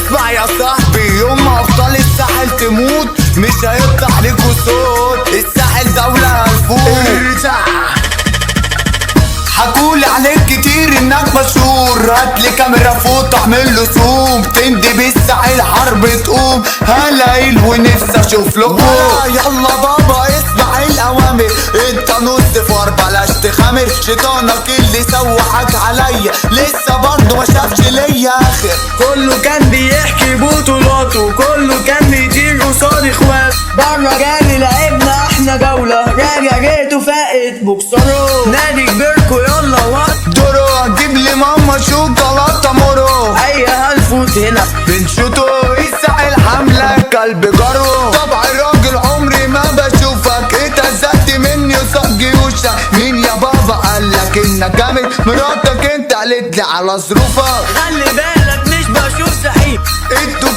اسمع يا صاحبي، يوم ما ابطال الساحل تموت مش هيطلع ليكوا صوت. الساحل دولة هنفوت. حكولي عليك كتير انك مشهور، هاتلي كاميرا فوق اعمل له زوم، تندي بالساحل حرب تقوم. هلاقيل ونفسي اشوف لكم. يلا بابا اسمع الاوامر، انت نص فار بلاش تخامر. شيطانك اللي سوحك عليا لسه برضه ما شافش ليا اخر. كله كان بيحكي بطولاته، كله كان بيطير قصاد اخواته. بره جالي لعبنا احنا جولة، راجع جيته فاقت بوكسره. نادي كبيركو يلا وقت دورو، هتجيب لي ماما شوكولاتة مورو. اي هنفوت هنا بنشوتو الساحل حملة كلب جرو. طبع الراجل عمري ما بشوفك، اتهزقت مني وصق جيوشك. مين يا بابا قالك انك جامد؟ مراتك انت قالت لي على ظروفك. خلي بالك مش بشوف سعيد. انتوا